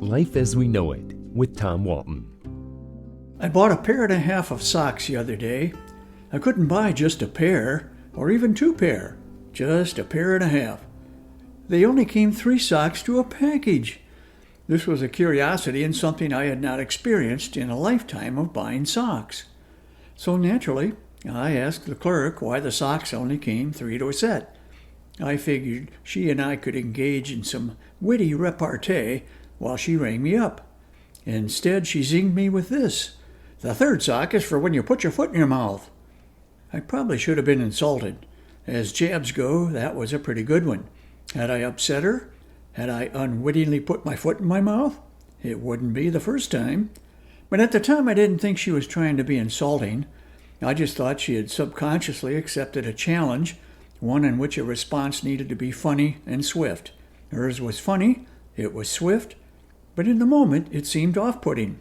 Life as We Know It with Tom Walton. I bought a pair and a half of socks the other day. I couldn't buy just a pair, or even two pair, just a pair and a half. They only came 3 socks to a package. This was a curiosity and something I had not experienced in a lifetime of buying socks. So naturally, I asked the clerk why the socks only came 3 to a set. I figured she and I could engage in some witty repartee while she rang me up. Instead, she zinged me with this: "The 3rd sock is for when you put your foot in your mouth." I probably should have been insulted. As jabs go, that was a pretty good one. Had I upset her? Had I unwittingly put my foot in my mouth? It wouldn't be the first time. But at the time, I didn't think she was trying to be insulting. I just thought she had subconsciously accepted a challenge, one in which a response needed to be funny and swift. Hers was funny, it was swift, but in the moment it seemed off-putting.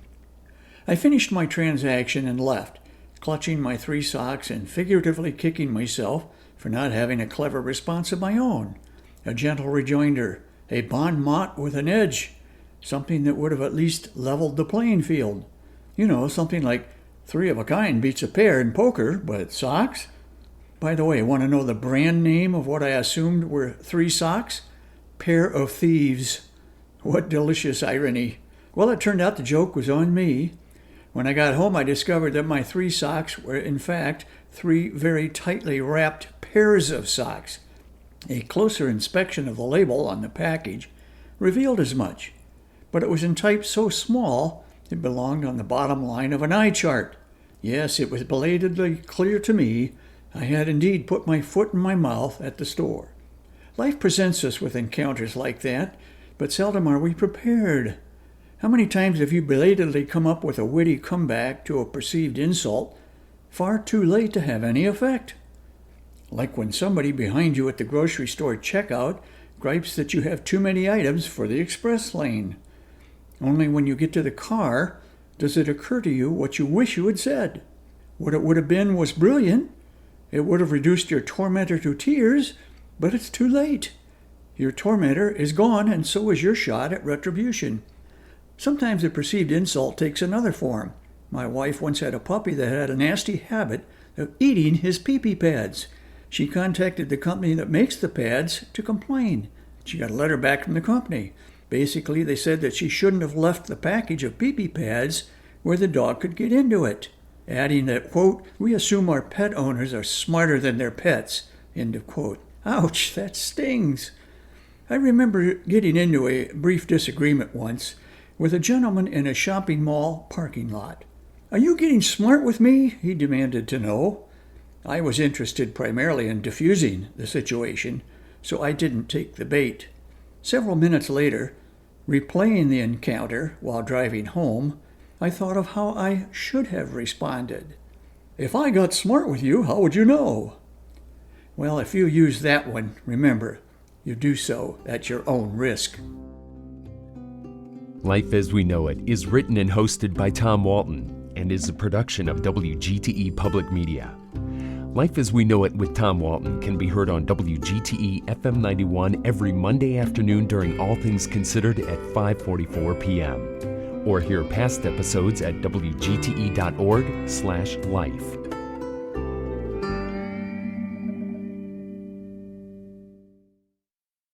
I finished my transaction and left, clutching my 3 socks and figuratively kicking myself for not having a clever response of my own. A gentle rejoinder, a bon mot with an edge, something that would have at least leveled the playing field. You know, something like 3 of a kind beats a pair in poker, but socks? By the way, want to know the brand name of what I assumed were 3 socks? Pair of Thieves. What delicious irony. Well, it turned out the joke was on me. When I got home, I discovered that my 3 socks were, in fact, 3 very tightly wrapped pairs of socks. A closer inspection of the label on the package revealed as much, but it was in type so small it belonged on the bottom line of an eye chart. Yes, it was belatedly clear to me I had indeed put my foot in my mouth at the store. Life presents us with encounters like that, but seldom are we prepared. How many times have you belatedly come up with a witty comeback to a perceived insult, far too late to have any effect? Like when somebody behind you at the grocery store checkout gripes that you have too many items for the express lane. Only when you get to the car does it occur to you what you wish you had said. What it would have been was brilliant. It would have reduced your tormentor to tears, but it's too late. Your tormentor is gone, and so is your shot at retribution. Sometimes a perceived insult takes another form. My wife once had a puppy that had a nasty habit of eating his pee-pee pads. She contacted the company that makes the pads to complain. She got a letter back from the company. Basically, they said that she shouldn't have left the package of pee-pee pads where the dog could get into it, adding that, quote, "We assume our pet owners are smarter than their pets," end of quote. Ouch, that stings. I remember getting into a brief disagreement once with a gentleman in a shopping mall parking lot. "Are you getting smart with me?" he demanded to know. I was interested primarily in diffusing the situation, so I didn't take the bait. Several minutes later, replaying the encounter while driving home, I thought of how I should have responded. "If I got smart with you, how would you know?" Well, if you use that one, remember, you do so at your own risk. Life as We Know It is written and hosted by Tom Walton and is a production of WGTE Public Media. Life as We Know It with Tom Walton can be heard on WGTE FM 91 every Monday afternoon during All Things Considered at 5:44 p.m. Or hear past episodes at wgte.org/life.